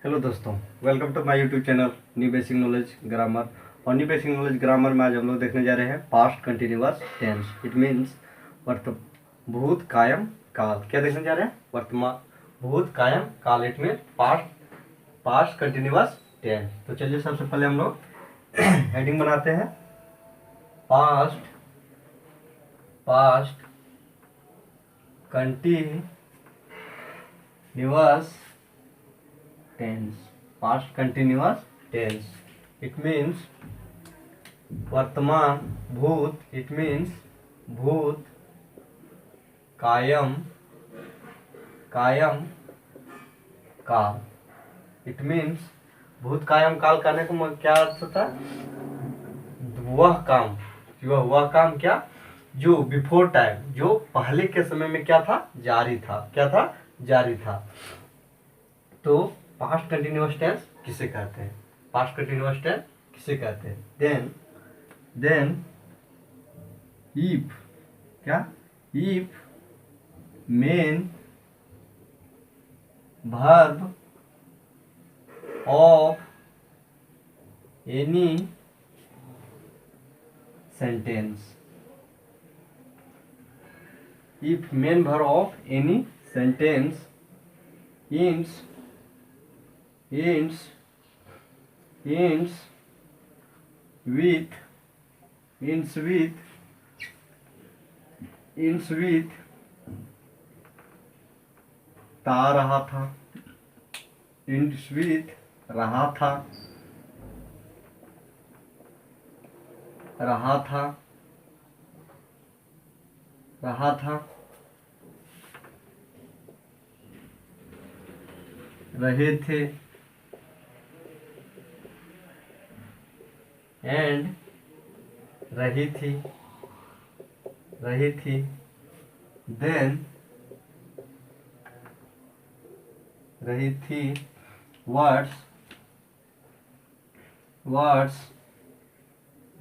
Hello दोस्तों, welcome to my YouTube channel new basic knowledge grammar. और new basic knowledge grammar में आज हम लोग देखने जा रहे हैं past continuous tense. It means भूत कायम काल। क्या देखने जा रहे हैं? वर्तमान भूत कायम काल। It mean past continuous tense. तो चलिए सबसे पहले हम लोग हेडिंग बनाते हैं। Past continuous tense. Past continuous tense it means वर्तमान भूत। इट मीन्स भूत कायम काल। इट मीन्स भूत कायम काल करने को क्या अर्थ होता है? वह काम क्या जो बिफोर टाइम, जो पहले के समय में क्या था? जारी था। तो पास्ट कंटिन्यूअस टेंस किसे कहते हैं? Then if main verb of any sentence. If main verb of any sentence ends with ता रहा था, ends with रहा था, रहे थे एंड रही थी देन रही थी words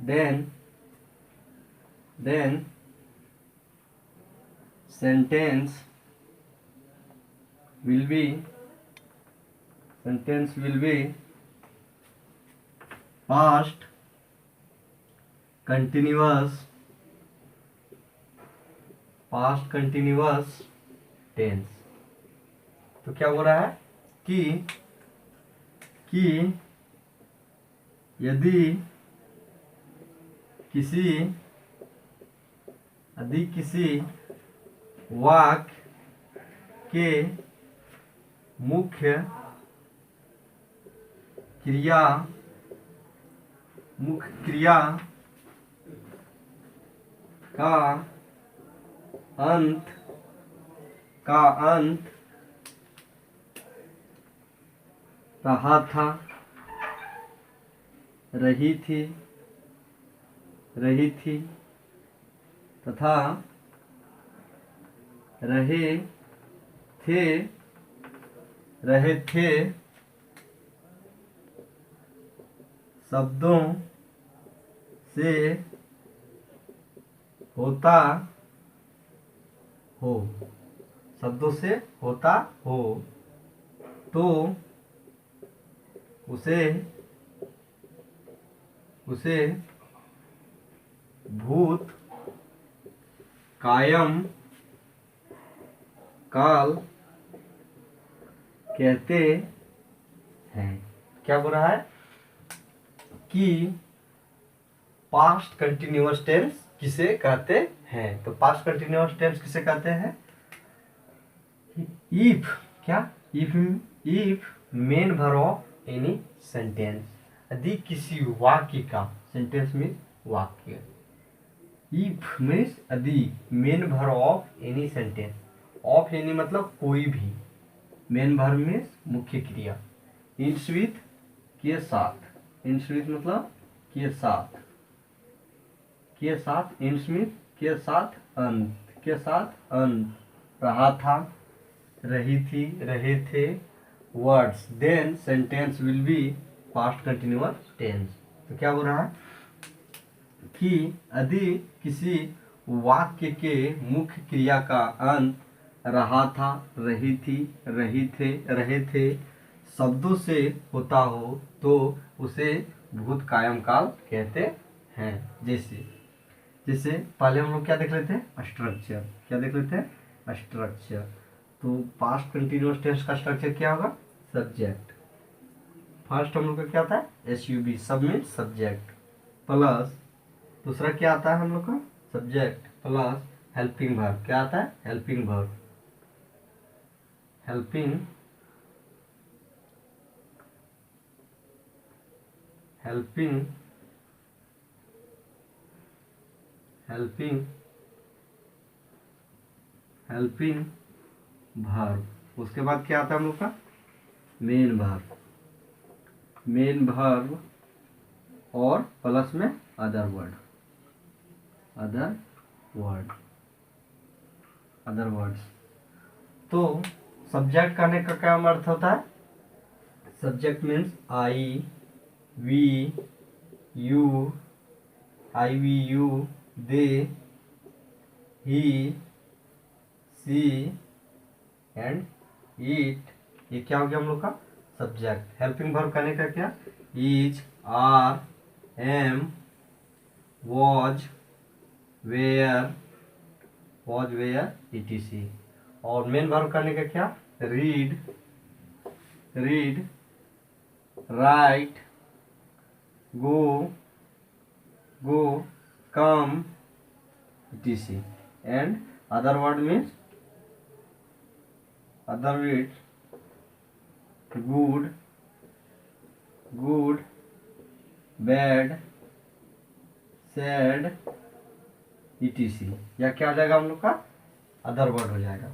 then sentence will be past continuous tense। तो क्या हो रहा है कि यदि किसी वाक्य के मुख्य क्रिया का अंत रहा था, रही थी तथा रहे थे शब्दों से होता हो तो उसे भूत कायम काल कहते हैं। क्या बोल रहा है कि पास्ट कंटिन्यूअस टेंस किसे कहते हैं? तो पास्ट कंटिन्यूअस टेंस किसे कहते हैं? If main verb of any sentence. यदि किसी वाक्य का, सेंटेंस मीन्स वाक्य, इफ मीन्स यदि, main verb of any sentence, of any मतलब कोई भी, मेन वर्ब मीन्स मुख्य क्रिया, इंस विथ के साथ, इंस विथ मतलब के साथ, इंस विथ के साथ अंत, रहा था, रही थी, रहे थे, words then sentence will be past continuous tense. तो क्या हो रहा है कि यदि किसी वाक्य के मुख्य क्रिया का अंत रहा था, रही थी, रहे थे शब्दों से होता हो तो उसे भूत कायम काल कहते हैं। जैसे जैसे पहले हम लोग क्या देख लेते हैं, स्ट्रक्चर। क्या देख लेते हैं, स्ट्रक्चर। तो पास्ट कंटिन्यूअस टेंस का स्ट्रक्चर क्या होगा, सब्जेक्ट। फर्स्ट हम लोग का क्या आता है, SUB, सब मीन्स सब्जेक्ट, प्लस दूसरा क्या आता है हम लोग का, सब्जेक्ट प्लस हेल्पिंग वर्ब। क्या आता है, helping verb. Helping helping helping helping verb. उसके बाद क्या आता है हम लोग का, मेन वर्ब। मेन वर्ब और प्लस में other word, other word, other words. तो सब्जेक्ट कहने का क्या अर्थ होता है, subject means I V U they, he, she and it. ये क्या हो गया हम लोग का सब्जेक्ट। हेल्पिंग वर्ब कहने का क्या, is, are, am, was, were, etc। और मेन वर्ब करने का क्या, read, write, go, come, etc। And other word means good, bad, sad, etc। या क्या हो जाएगा हम लोग का, अदर वर्ड हो जाएगा।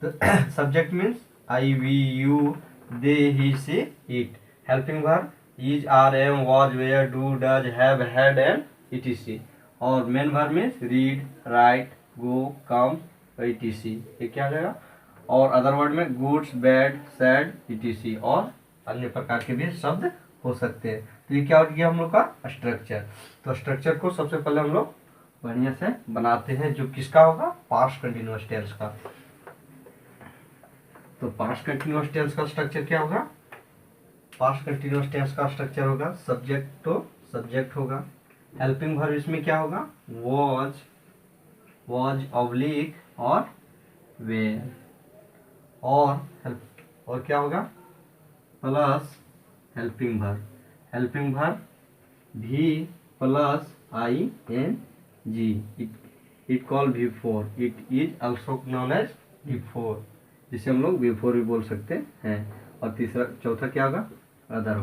तो subject means I, V, U they, he, she, it. Helping verb is, are, am, was, were, do, does, have, had and etc। और main verb means read, write, go, come, etc। ये क्या हो जाएगा। और other word में goods, bad, sad, etc। और अन्य प्रकार के भी शब्द हो सकते हैं। तो ये क्या हो गया हम लोग का स्ट्रक्चर। तो स्ट्रक्चर को सबसे पहले हम लोग बढ़िया से बनाते हैं, जो किसका होगा, पास्ट कंटिन्यूअस टेंस का। तो पास्ट कंटिन्यूअस टेंस का स्ट्रक्चर क्या होगा, पास्ट कंटिन्यूअस टेंस का स्ट्रक्चर होगा सब्जेक्ट, तो सब्जेक्ट होगा। हेल्पिंग वर्ब इसमें क्या होगा, वॉज ऑब्लिक और वेयर। और क्या होगा, प्लस हेल्पिंग वर्ब भी plus ING, it call before, it is also known as before, जिसे हम लोग बिफोर भी बोल सकते हैं। और तीसरा चौथा क्या होगा, अदर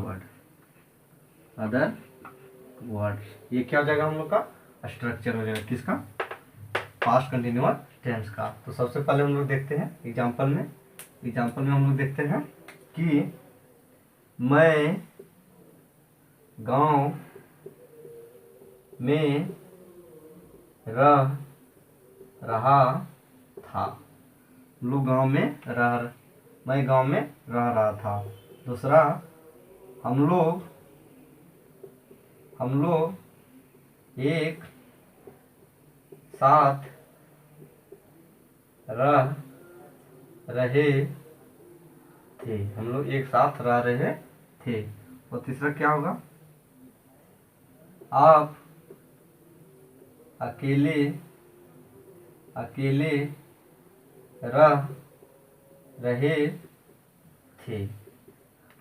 वर्ड्स। ये क्या हो जाएगा हम लोग का स्ट्रक्चर हो जाएगा, किसका, पास्ट कंटिन्यूअस टेंस का। तो सबसे पहले हम लोग देखते हैं एग्जाम्पल में हम लोग देखते हैं कि मैं गांव में रह रहा था। लोग गांव में मैं गांव में रह रहा था। दूसरा, हम लोग एक साथ रह रहे थे। हम लोग एक साथ रह रहे थे। और तीसरा क्या होगा, आप अकेले रह रहे थे।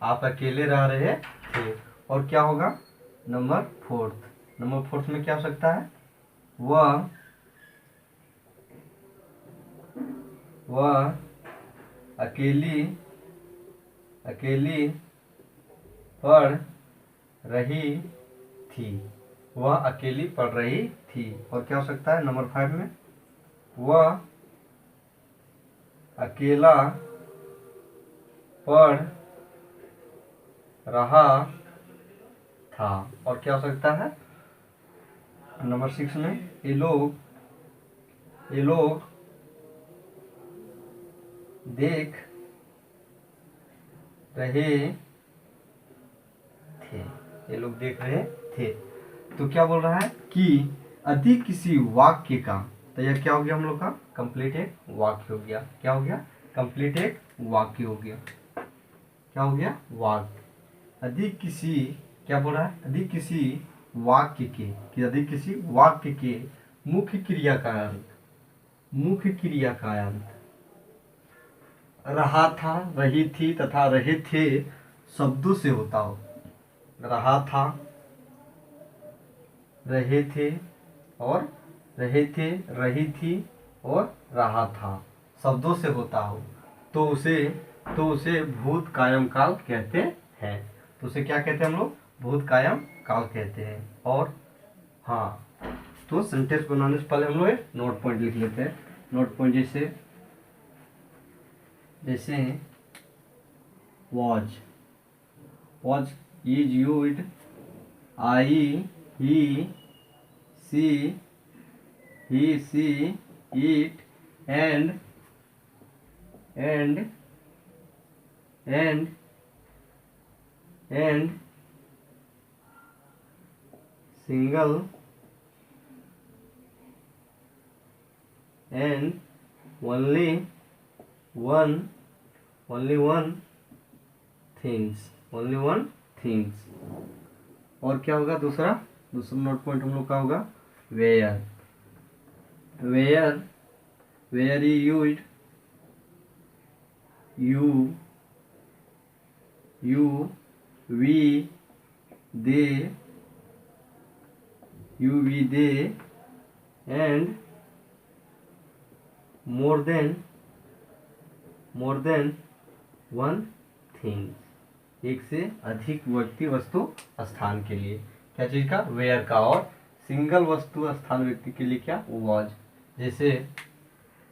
आप अकेले रह रहे थे। और क्या होगा, नंबर फोर्थ में क्या हो सकता है, वह अकेली पढ़ रही थी। वह अकेली पढ़ रही थी। और क्या हो सकता है नंबर 5 में, वह अकेला पढ़ रहा था। और क्या हो सकता है नंबर 6 में, ये लोग देख रहे थे। ये लोग देख रहे थे। तो क्या बोल रहा है कि यदि किसी वाक्य का, तो यह क्या हो गया हम लोग का, कंप्लीट एक वाक्य हो गया। क्या हो गया, कंप्लीट एक वाक्य हो गया। क्या हो गया, वाक्य। अधिक किसी, क्या बोल रहा है, अधिक किसी वाक्य के, कि अधिक किसी वाक्य के मुख्य क्रिया का अंत, मुख्य क्रिया का अंत रहा था, रही थी तथा रहे थे शब्दों से होता हो। रहा था, रहे थे और रहे थे, रही थी और रहा था शब्दों से होता हो तो उसे भूत कायम काल कहते हैं। तो उसे क्या कहते हैं हम लोग, भूत कायम काल कहते हैं। और हाँ, तो सेंटेंस बनाने से पहले हम लोग एक नोट पॉइंट लिख लेते हैं। नोट पॉइंट जैसे जैसे was, was is used, I, he, she, it, and and and single and only one things, only one things. और क्या होगा दूसरा नोट पॉइंट हम लोग का होगा were, were is used, you, we, they, and more than one thing, एक से अधिक व्यक्ति वस्तु स्थान के लिए। क्या चीज का, वेयर का। और सिंगल वस्तु स्थान व्यक्ति के लिए क्या, वॉज। जैसे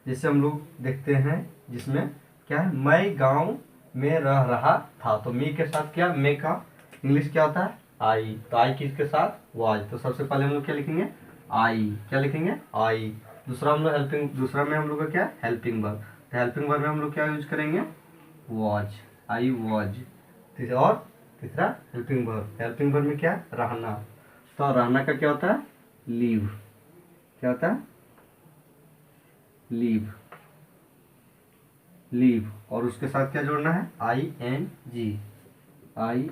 जैसे हम लोग देखते हैं जिसमें क्या है, मैं गांव में रह रहा था, तो मी के साथ क्या, मे का इंग्लिश क्या होता है, आई। तो आई किसके साथ, वॉज। तो सबसे पहले हम लोग क्या लिखेंगे, आई। क्या लिखेंगे, आई। दूसरा हम लोग हेल्पिंग, दूसरा में हम लोग का क्या, हेल्पिंग वर्ब। तो हेल्पिंग वर्ब में हम लोग क्या यूज करेंगे, वॉज, आई वॉज। और तीसरा हेल्पिंग वर्ब, हेल्पिंग वर्ब में क्या, रहना। तो रहना का क्या होता है, लीव। क्या होता है, लीव, और उसके साथ क्या जोड़ना है, I N G, I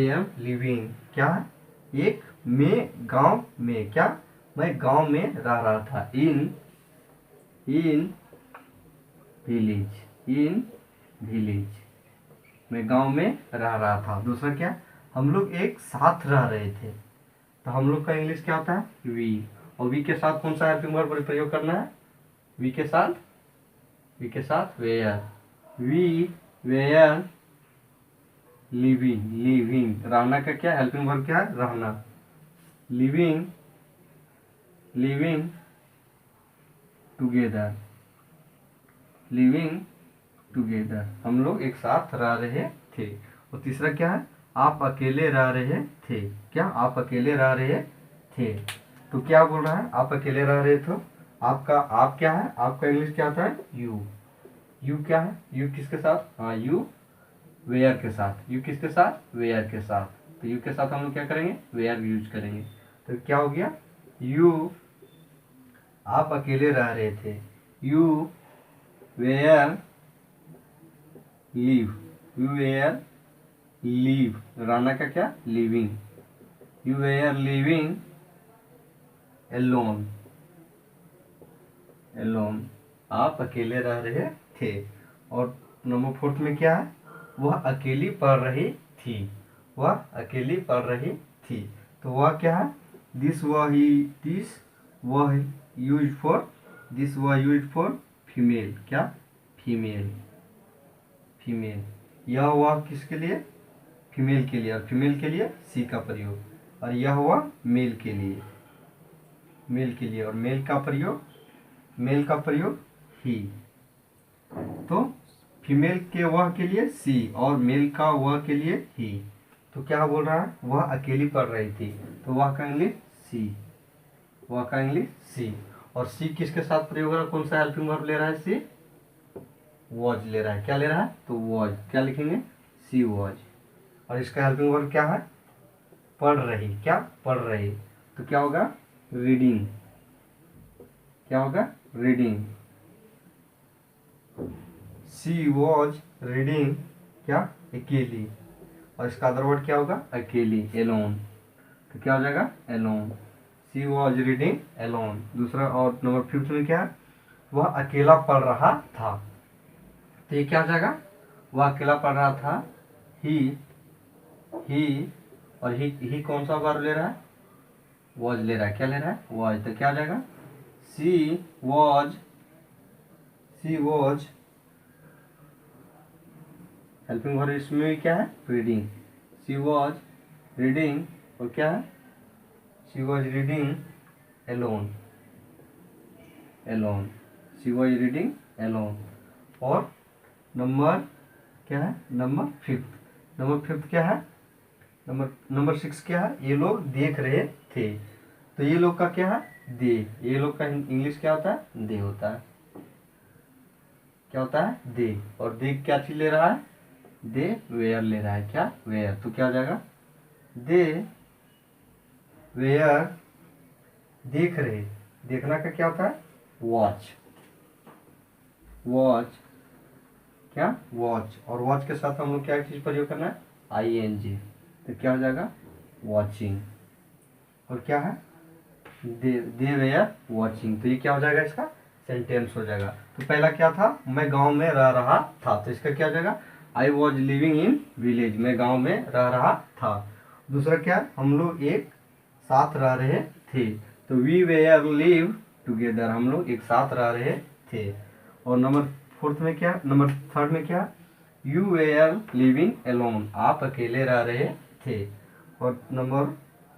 am living. क्या है, एक में, गांव में, क्या, मैं गांव में रह रहा था, इन विलेज, मैं गांव में रह रहा था। दूसरा क्या, हम लोग एक साथ रह रहे थे, तो हम लोग का इंग्लिश क्या होता है, वी। और वी के साथ कौन सा हेल्पिंग वर्ब प्रयोग करना है, वी के साथ वेयर, वी वेयर लिविंग। रहना का क्या, हेल्पिंग वर्ब क्या है, रहना, लिविंग टुगेदर, हम लोग एक साथ रह रहे थे। और तीसरा क्या है, आप अकेले रह रहे थे। क्या, आप अकेले रह रहे थे। तो क्या बोल रहा है, आप अकेले रह रहे थे। आपका आप क्या है, आपका इंग्लिश क्या होता है, यू क्या है, यू किसके साथ, हाँ यू वेयर के साथ, यू किसके साथ, वेयर के साथ। तो यू के साथ हम लोग क्या करेंगे, वेयर यूज करेंगे। तो क्या हो गया, यू, आप अकेले रह रहे थे, यू वेयर लीव, रहना का क्या, living, you were living alone, आप अकेले रह रहे थे। और नंबर 4 में क्या है, वह अकेली पढ़ रही थी, तो वह क्या है, दिस वह यूज फॉर फीमेल। क्या, फीमेल, यह हुआ किसके लिए, फीमेल के लिए। और फीमेल के लिए सी का प्रयोग, और यह हुआ मेल के लिए, और मेल का प्रयोग ही। तो फीमेल के वह के लिए सी और मेल का वह के लिए ही। तो क्या बोल रहा है, वह अकेली पढ़ रही थी, तो वह का इंग्लिश सी, और सी किसके साथ प्रयोग हो रहा है, कौन सा हेल्पिंग वर्ब ले रहा है, सी वॉज ले रहा है। क्या ले रहा है, तो वॉज। क्या लिखेंगे, सी वॉज। और इसका हेल्पिंग वर्ब क्या है, पढ़ रही। क्या, पढ़ रही। तो क्या होगा, रीडिंग। शी वॉज रीडिंग क्या, अकेली, और इसका अदर वर्ड क्या होगा, अकेली, एलोन। तो क्या हो जाएगा, alone. She was reading alone. दूसरा और नंबर 5 में क्या है, वह अकेला पढ़ रहा था। तो ये क्या हो जाएगा, वह अकेला पढ़ रहा था। ही और ही कौन सा वर्ब ले रहा है, वॉज ले रहा है। क्या ले रहा है, वॉज। तो क्या हो जाएगा, शी वॉज हेल्पिंग वर्ब इसमें भी क्या है, रीडिंग। शी वॉज रीडिंग, और क्या है, she was reading alone. She was reading alone. और नंबर क्या है, नंबर 5 क्या है, नंबर 6 क्या है, ये लोग देख रहे थे। तो ये लोग का क्या है, दे। ये लोग का इंग्लिश क्या होता है, दे होता है। क्या होता है, दे। और दे क्या चीज ले रहा है, दे वेयर ले रहा है। क्या, वेयर। तो क्या हो जाएगा, दे वेयर, देख रहे। देखना का क्या होता है, वॉच। क्या, वॉच। और वॉच के साथ हम लोग क्या चीज प्रयोग करना है, ING। तो क्या हो जाएगा, वॉचिंग। और क्या है, दे वेयर वॉचिंग। तो ये क्या हो जाएगा, इसका सेंटेंस हो जाएगा। तो पहला क्या था, मैं गांव में रह रहा था। तो इसका क्या हो जाएगा, I was living in village. मैं गांव में रह रहा था। दूसरा क्या, हम लोग एक साथ रह रहे थे। तो वी वेयर लिव टुगेदर। हम लोग एक साथ रह रहे थे। और नंबर 4 में क्या, नंबर 3 में क्या, यू वेयर लिविंग एलोन। आप अकेले रह रहे थे। और नंबर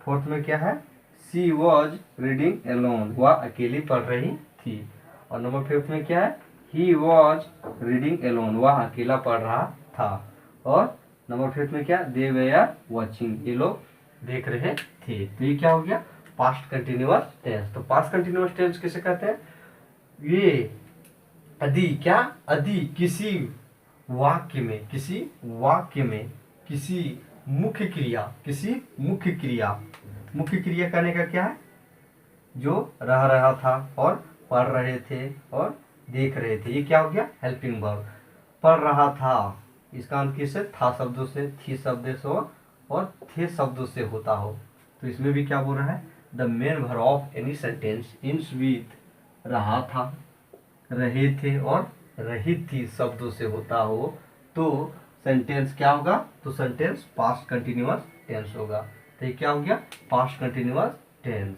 4 में क्या है, शी वॉज रीडिंग एलोन। वह अकेली पढ़ रही थी। और नंबर 5 में क्या है, ही वॉज रीडिंग एलोन। वह अकेला पढ़ रहा था। और नंबर 5 में क्या, दे वेयर वॉचिंग। ये लोग देख रहे थे। तो ये क्या हो गया, पास्ट कंटिन्यूअस टेंस। तो पास्ट कंटिन्यूअस टेंस किसे कहते हैं, ये यदि क्या, यदि किसी वाक्य में, किसी मुख्य क्रिया, मुख्य क्रिया करने का क्या है, जो रह रहा था और पढ़ रहे थे और देख रहे थे। ये क्या हो गया, हेल्पिंग वर्ब। पढ़ रहा था, इसका अंत किससे, था शब्दों से, थी शब्द से और थे शब्दों से होता हो। तो इसमें भी क्या बोल रहा है, the main verb of any sentence ends with रहा था, रहे थे और रही थी शब्दों से होता हो, तो सेंटेंस क्या होगा, तो सेंटेंस पास्ट कंटिन्यूअस टेंस होगा। तो ये क्या हो गया, पास्ट कंटिन्यूअस टेंस।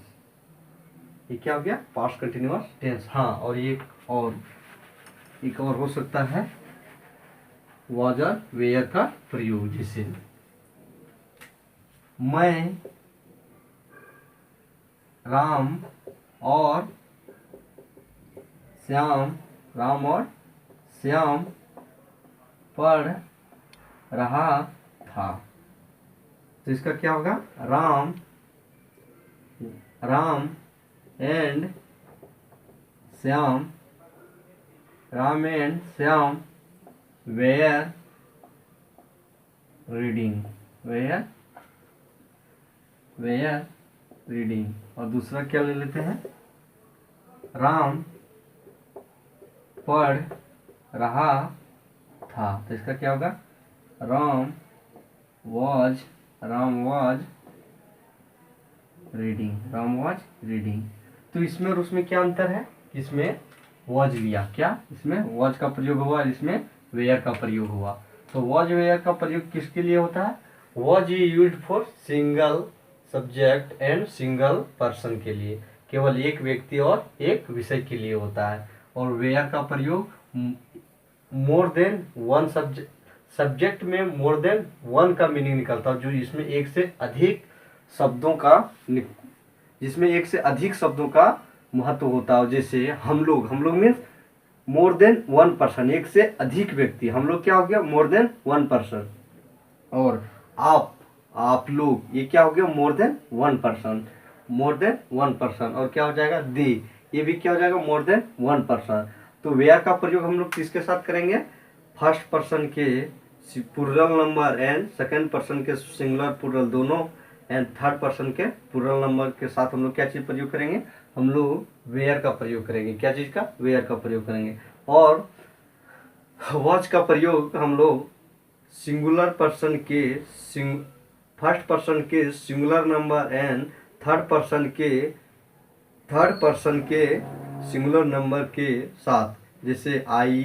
ये क्या हो गया, पास्ट कंटिन्यूअस टेंस। हाँ, और एक और हो सकता है वाज और वेयर का प्रयोग। जैसे मैं राम और श्याम पढ़ रहा था। तो इसका क्या होगा, Ram and Shyam were reading. और दूसरा क्या ले लेते हैं, राम पढ़ रहा था। तो इसका क्या होगा, राम वॉज रीडिंग। तो इसमें और उसमें क्या अंतर है, इसमें वॉज लिया, क्या इसमें वॉज का प्रयोग हुआ, इसमें वेयर का प्रयोग हुआ। तो वॉज वेयर का प्रयोग किसके लिए होता है, was used for single subject and single person के लिए, केवल एक व्यक्ति और एक विषय के लिए होता है। और वेयर का प्रयोग मोर देन वन सब्जेक्ट में मोर देन वन का मीनिंग निकलता है, जो इसमें एक से अधिक शब्दों का महत्व होता है। जैसे हम लोग means more than one person, एक से अधिक व्यक्ति। हम लोग क्या हो गया, मोर देन वन पर्सन। और आप लोग, ये क्या हो गया, मोर देन वन पर्सन। और क्या हो जाएगा, दे, ये भी क्या हो जाएगा, मोर देन वन पर्सन। तो वेयर का प्रयोग हम लोग किसके साथ करेंगे, फर्स्ट पर्सन के plural number and second person के सिंगुलर प्लूरल दोनों एंड थर्ड पर्सन के प्लूरल नंबर के साथ हम लोग क्या चीज प्रयोग करेंगे, हम लोग वेयर का प्रयोग करेंगे। क्या चीज का, वेयर का प्रयोग करेंगे। और वॉच का प्रयोग हम लोग सिंगुलर पर्सन के फर्स्ट पर्सन के singular number and third person के सिंगुलर नंबर के साथ, जैसे आई,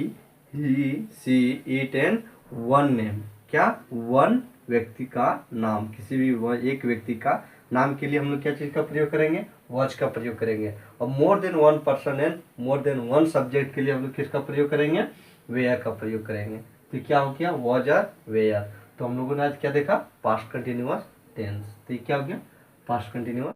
he, she, it and one name. क्या? वन व्यक्ति का नाम, किसी भी एक व्यक्ति का नाम के लिए हम लोग क्या चीज़ का प्रयोग करेंगे? वॉच का प्रयोग करेंगे। और मोर than one person and more than one subject के लिए हम लोग किसका प्रयोग करेंगे? वेयर का प्रयोग करेंगे। तो क्या हो गया? वॉज और वेयर। तो हम लोगों ने आज क्या देखा? Past continuous tense. तो ये क्या हो गया? Past continuous